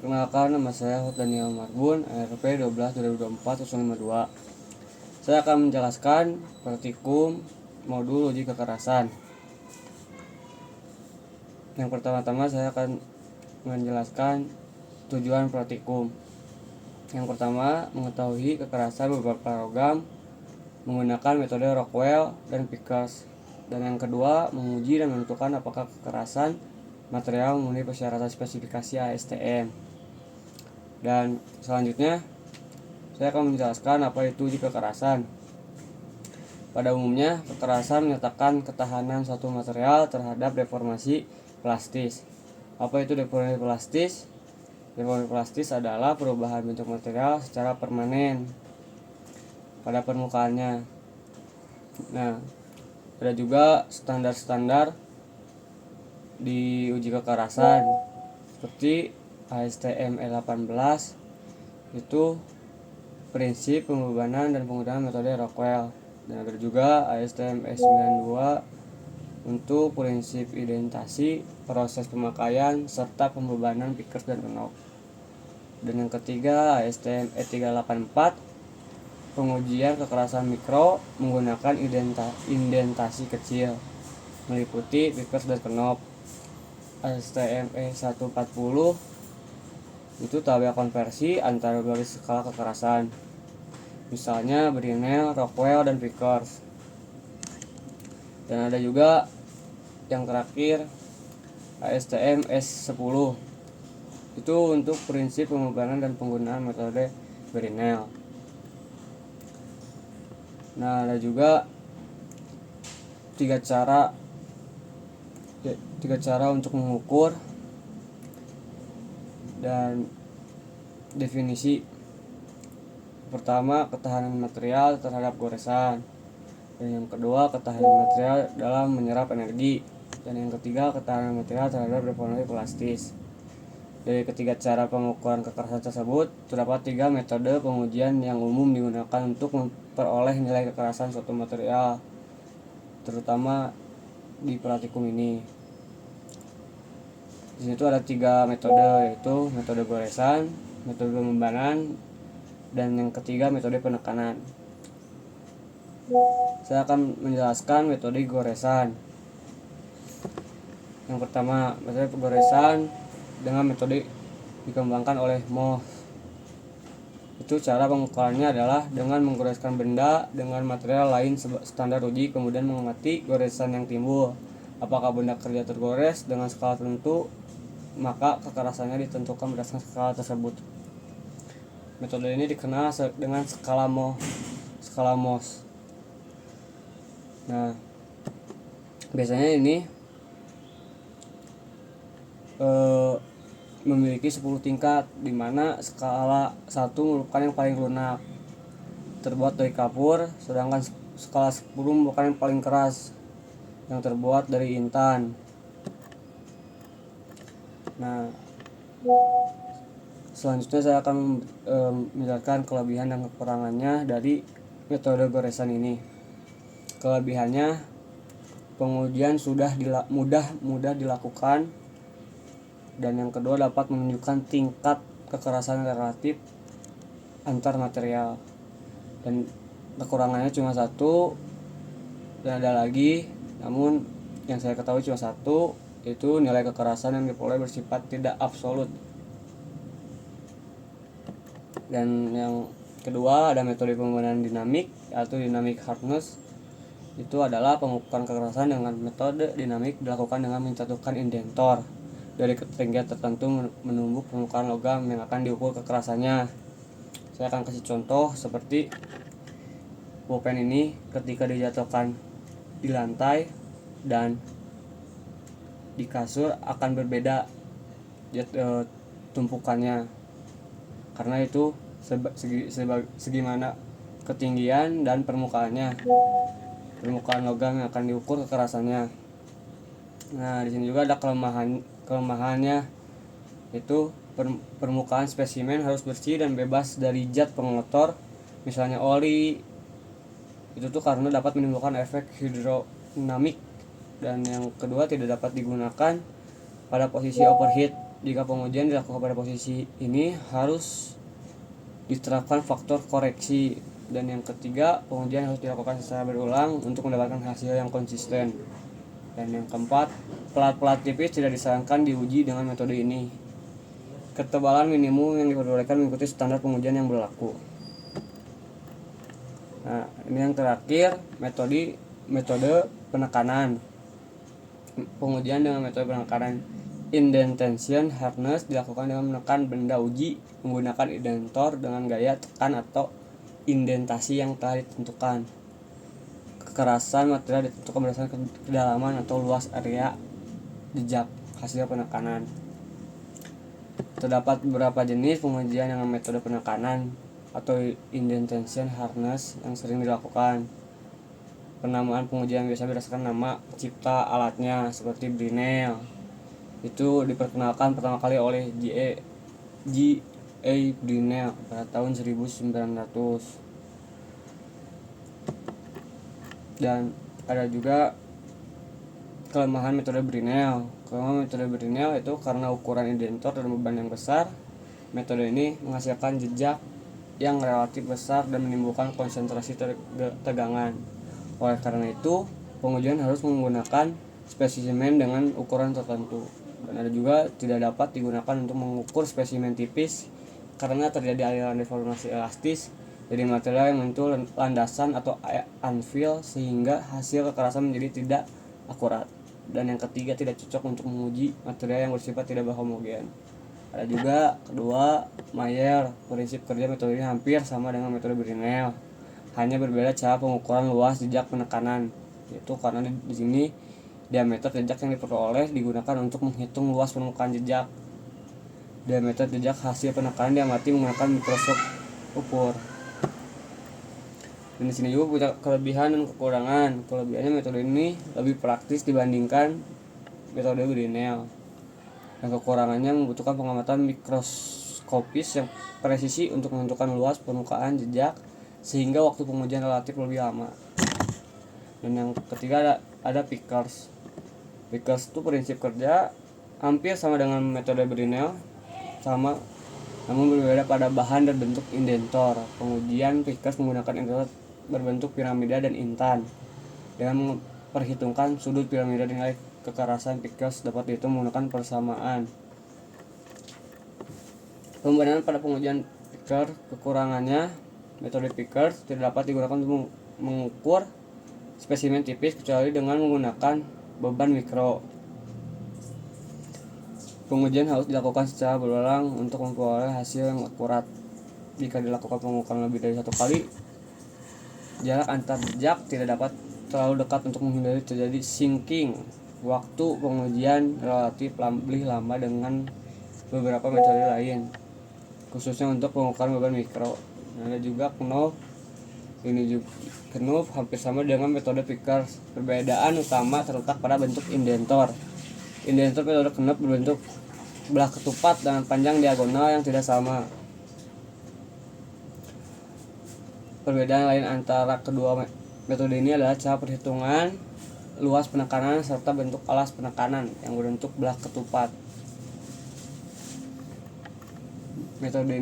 Perkenalkan, nama saya Daniel Marbun, ARP 12/2024-052. Saya akan menjelaskan praktikum modul uji kekerasan. Yang pertama-tama saya akan menjelaskan tujuan praktikum. Yang pertama, mengetahui kekerasan beberapa logam menggunakan metode Rockwell dan Vickers. Dan yang kedua, menguji dan menentukan apakah kekerasan material memenuhi persyaratan spesifikasi ASTM. Dan selanjutnya, saya akan menjelaskan apa itu uji kekerasan. Pada umumnya, kekerasan menyatakan ketahanan suatu material terhadap deformasi plastis. Apa itu deformasi plastis? Deformasi plastis adalah perubahan bentuk material secara permanen pada permukaannya. Nah, ada juga standar-standar di uji kekerasan seperti ASTM E18 itu prinsip pembebanan dan penggunaan metode Rockwell, dan ada juga ASTM E92 untuk prinsip identasi, proses pemakaian serta pembebanan Vickers dan Knoop. Dan yang ketiga ASTM E384 pengujian kekerasan mikro menggunakan indentasi kecil meliputi Vickers dan Knoop. ASTM E140 itu tabel konversi antara berbagai skala kekerasan, misalnya Brinell, Rockwell, dan Vickers. Dan ada juga yang terakhir ASTM S10 itu untuk prinsip pembebanan dan penggunaan metode Brinell. Nah, ada juga tiga cara untuk mengukur dan definisi. Pertama, ketahanan material terhadap goresan. Dan yang kedua, ketahanan material dalam menyerap energi. Dan yang ketiga, ketahanan material terhadap deformasi plastis. Dari ketiga cara pengukuran kekerasan tersebut, terdapat 3 metode pengujian yang umum digunakan untuk memperoleh nilai kekerasan suatu material, terutama di praktikum ini. Di situ ada 3 metode, yaitu metode goresan, metode pembebanan, dan yang ketiga metode penekanan. Saya akan menjelaskan metode goresan. Yang pertama, metode goresan dengan metode dikembangkan oleh Mohs. Itu cara pengukurannya adalah dengan menggoreskan benda dengan material lain standar uji, kemudian mengamati goresan yang timbul. Apakah benda kerja tergores dengan skala tertentu, maka kekerasannya ditentukan berdasarkan skala tersebut. Metode ini dikenal dengan skala Mohs. Nah, biasanya ini memiliki 10 tingkat, di mana skala 1 merupakan yang paling lunak, terbuat dari kapur, sedangkan skala 10 merupakan yang paling keras, yang terbuat dari intan. Nah, selanjutnya saya akan menjelaskan kelebihan dan kekurangannya dari metode goresan ini. Kelebihannya, pengujian sudah mudah dilakukan, dan yang kedua dapat menunjukkan tingkat kekerasan relatif antar material. Dan kekurangannya cuma satu, dan ada lagi, namun yang saya ketahui cuma satu, yaitu nilai kekerasan yang diperoleh bersifat tidak absolut. Dan yang kedua ada metode pembebanan dinamik atau dynamic hardness. Itu adalah pengukuran kekerasan dengan metode dinamik dilakukan dengan mencantumkan indentor dari ketinggian tertentu menumbuk permukaan logam yang akan diukur kekerasannya. Saya akan kasih contoh seperti pulpen ini ketika dijatuhkan di lantai dan di kasur akan berbeda tumpukannya, karena itu segimana ketinggian dan permukaan logam yang akan diukur kekerasannya. Nah, di sini juga ada kelemahannya, yaitu permukaan spesimen harus bersih dan bebas dari zat pengotor, misalnya oli. Itu tuh karena dapat menimbulkan efek hidrodinamik. Dan yang kedua, tidak dapat digunakan pada posisi overheat, Jika pengujian dilakukan pada posisi ini harus diterapkan faktor koreksi. Dan yang ketiga, pengujian harus dilakukan secara berulang untuk mendapatkan hasil yang konsisten. Dan yang keempat, pelat-pelat tipis tidak disarankan diuji dengan metode ini. Ketebalan minimum yang diperbolehkan mengikuti standar pengujian yang berlaku. Nah, ini yang terakhir, metode penekanan. Pengujian dengan metode penekanan indentation hardness dilakukan dengan menekan benda uji menggunakan indentor dengan gaya tekan atau indentasi yang telah ditentukan. Kekerasan material ditentukan berdasarkan kedalaman atau luas area jejak hasil penekanan. Terdapat beberapa jenis pengujian dengan metode penekanan atau indentation hardness yang sering dilakukan. Penamaan pengujian biasa berdasarkan nama pencipta alatnya seperti Brinell. Itu diperkenalkan pertama kali oleh G.A. Brinell pada tahun 1900. Dan ada juga kelemahan metode Brinell. Kelemahan metode Brinell itu karena ukuran indentor dan beban yang besar. Metode ini menghasilkan jejak yang relatif besar dan menimbulkan konsentrasi tegangan. Oleh karena itu, pengujian harus menggunakan spesimen dengan ukuran tertentu. Dan ada juga tidak dapat digunakan untuk mengukur spesimen tipis karena terjadi aliran deformasi elastis dari material yang menyentuh landasan atau anvil sehingga hasil kekerasan menjadi tidak akurat. Dan yang ketiga, tidak cocok untuk menguji material yang bersifat tidak homogen. Ada juga kedua, Mayer. Prinsip kerja metode ini hampir sama dengan metode Brinell. Hanya berbeda cara pengukuran luas jejak penekanan. Yaitu karena di sini diameter jejak yang diperoleh digunakan untuk menghitung luas permukaan jejak. Diameter jejak hasil penekanan diamati menggunakan mikroskop ukur. Dan di sini juga punya kelebihan dan kekurangan. Kelebihannya metode ini lebih praktis dibandingkan metode Brinell. Dan kekurangannya membutuhkan pengamatan mikroskopis yang presisi untuk menentukan luas permukaan jejak sehingga waktu pengujian relatif lebih lama. Dan yang ketiga ada Pickers. Pickers itu prinsip kerja hampir sama dengan metode Brinell, sama namun berbeda pada bahan dan bentuk indentor. Pengujian Pickers menggunakan indentor berbentuk piramida dan intan. Dengan memperhitungkan sudut piramida dan nilai kekerasan Pickers dapat dihitung menggunakan persamaan. Pembenaran pada pengujian Pickers, kekurangannya metode Pickers tidak dapat digunakan untuk mengukur spesimen tipis kecuali dengan menggunakan beban mikro. Pengujian harus dilakukan secara berulang untuk memperoleh hasil yang akurat. Jika dilakukan pengukuran lebih dari satu kali, jarak antar jejak tidak dapat terlalu dekat untuk menghindari terjadi sinking. Waktu pengujian relatif lebih lama dengan beberapa metode lain, khususnya untuk pengukuran beban mikro. Ada juga Knopf. Ini juga Knopf hampir sama dengan metode Pickers. Perbedaan utama terletak pada bentuk indentor. Indentor metode Knopf berbentuk belah ketupat dengan panjang diagonal yang tidak sama. Perbedaan lain antara kedua metode ini adalah cara perhitungan luas penekanan serta bentuk alas penekanan yang berbentuk belah ketupat. Metode ini